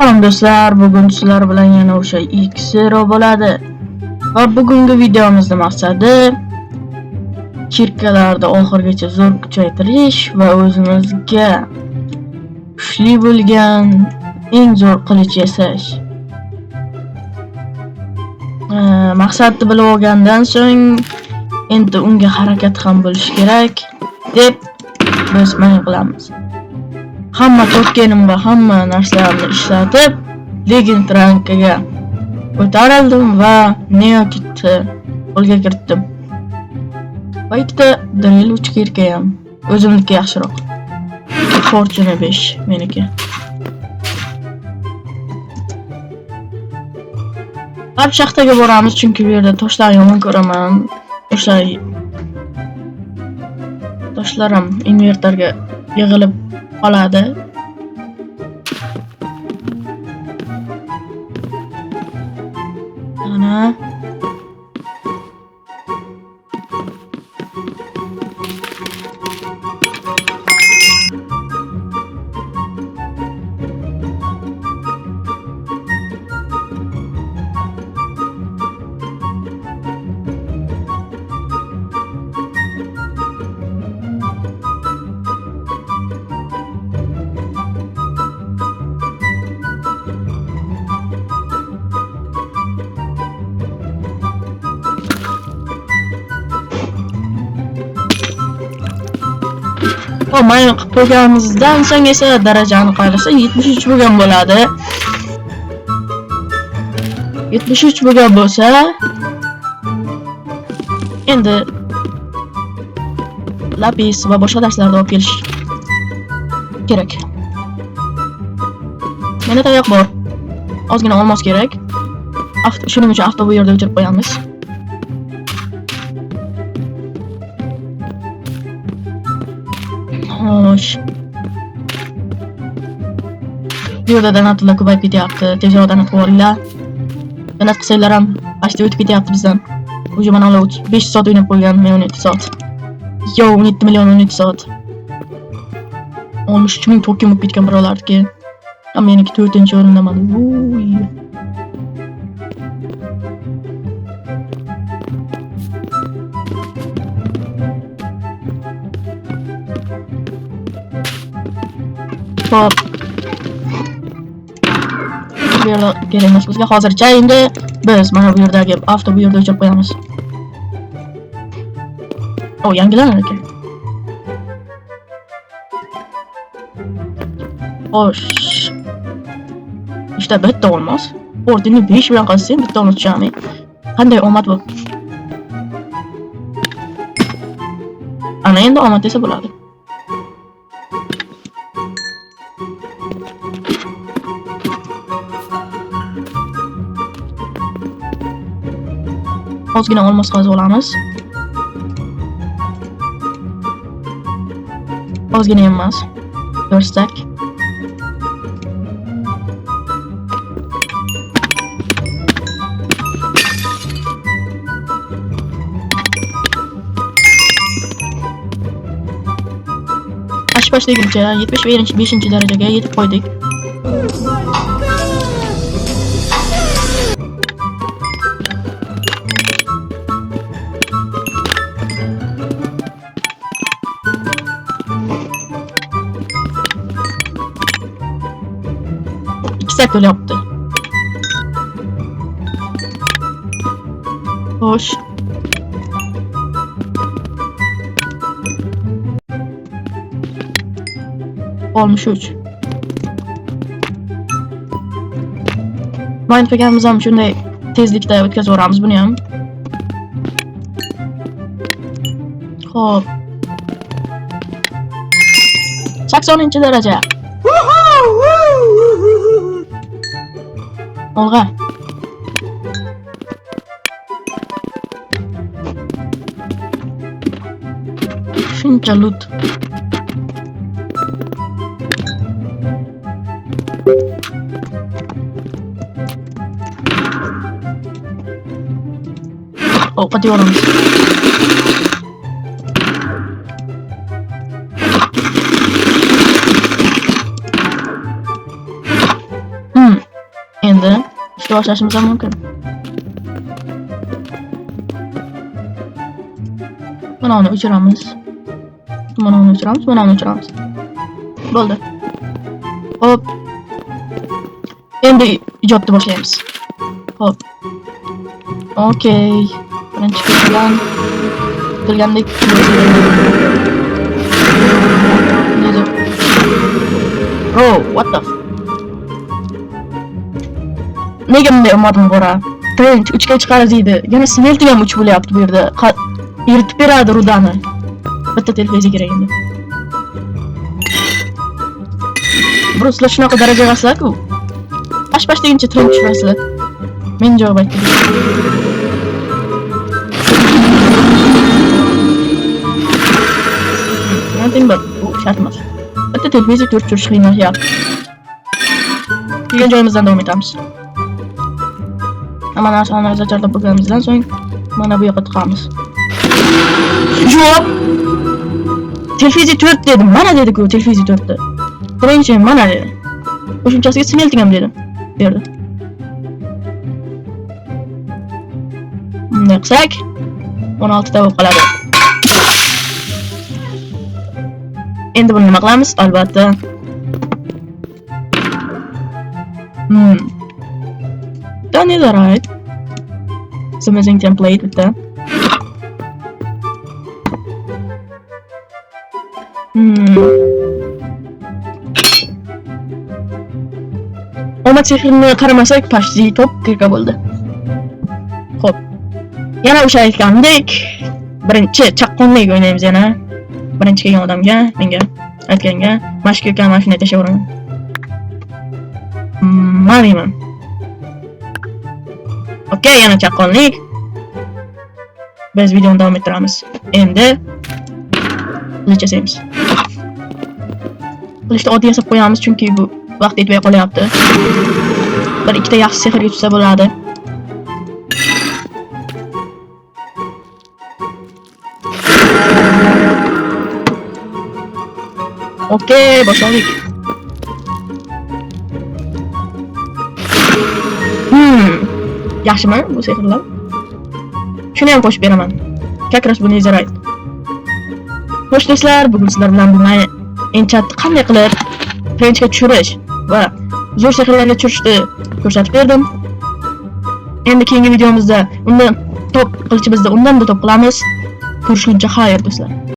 Salom do'stlar, bugun sizlar bilan yana o'sha X0 bo'ladi. Va bugungi videomizning maqsadi kirkalarda oxirgacha zo'r kuchaytirish va o'zimizga kuchli bo'lgan eng zo'r qilich yasash. Maqsadni bilib olgandan so'ng endi unga harakat ham bo'lish kerak deb biz mana qilamiz. Hamma topganim va hamma narsalarni ishlatib legend rankiga ko'tarildim va Neokitni qo'lga kiritdim. Va ikkita drill 3 kirka ham o'zimniki yaxshiroq. Fortune 5 meniki. Har shaxtaga boramiz chunki bu yerda toshlarni yomon ko'raman. Toshlar ham invertorga yig'ilib qoladi. Ana mayli qilib qo'yganimizdan so'ng esa darajani qarasa 73 bo'lgan bo'ladi. 73 bo'lgan bo'lsa, endi lapis va boshqa narsalarni olib kelish kerak. Menda tayoq bor. Ozgina olmos kerak. Shuning uchun avto bu yerda o'chirib qo'yamiz. Xo'sh. Bu yerda donatlar ko'payib ketyapti. Tezroq donat qilib olinglar. Donat qilsanglar ham pastga o'tib ketyapti bizdan. Uje mana 5 soat o'ynab qo'ygan, men 17 soat. Yo, 17 million 17 soat. 63 ming token bo'lib ketgan birovlarniki. Meniki 4-o'rindaman. Hop. Bu yerda kerak emas bizga hozircha. Endi biz mana bu yerdagi avto bu yerda o'chirib qo'yamiz. Yangilanar ekan. Xo'sh. İşte bitta olmaz. Ordini 5 bilan qilsam bitta olmaz tushami. Qanday omad bu? Ana endi omad desa bo'ladi. Ozgina olmos qazib olamiz. Ozgina emas. 4 stack. Başlayınca 75. dereceye yetip koyduk. İki sektör yaptı. Hoş. Olmuş 3. Minecraft'imiz ham shunday tezlikda o'tkazib o'ramiz buni ham. Xo'p. 80-daraja. Olg'a. Shuncha loot. Ovqat yoramiz. boshlashimiz ham mumkin. Mana uni o'chiramiz. Mana uni o'chiramiz. Bo'ldi. Hop. Endi ijodni boshlaymiz. Hop. Okey. Birinchi bilan bilgandek Oh, what the nega bunday olmadim bora? Trench 3ga chiqarizdi. Yana smelting ham 3 bo'lyapti bu yerda. Eritib beradi rudani. Bitta televizor kerak endi. Ruslar shunaqa darajagasizlar-ku. Pash deguncha trench tushirasizlar. Men javob aytdim. Timber, bu shart emas. Bitta televizor 4 turish qiynashyapti. Kelgan joyimizdan davom etamiz. Hamma narsani zacharlab bo'lganimizdan so'ng mana bu yoqqa chiqamiz. Yo'q. Televizor 4 dedim. Mana dedi-ku televizor 4 da. Birinchi mana dedi. Qo'shimchasiga smelting ham dedim. Berdi. Bunday qilsak 16 ta bo'lib qoladi. Endi buni nima qilamiz? Albatta. Done is alright. Submitting template bitta. Omad sehrini qaramasak, pashzi top kirga bo'ldi. Xo'p. Yana o'sha aytgandek, birinchi chaqqonlik o'ynaymiz yana. Birinchi kelgan odamga, menga aytganga, mashqqa mashina tashlayveraman. Ma'lumman. Okey, yana chaqqonlik. Biz videoni davom ettiramiz. Endi qilich yasaymiz. Qilichni oddiy yasab qo'yamiz chunki bu vaqt yetmay qolyapti. Bir ikkita yaxshi sehrga tushsa bo'ladi. Okey, boshladik. Yaxshimi bu sehrlar? Shuni ham qo'shib beraman. Kakras buni izarayt. Xo'sh do'stlar, bugun sizlar bilan bu enchantni qanday qilib trenchga tushirish va zo'r sehrlarga tushirishni ko'rsatib berdim. Endi keyingi videomizda undan top qilichimizda undan da top qilamiz. Ko'rishguncha xayr do'stlar.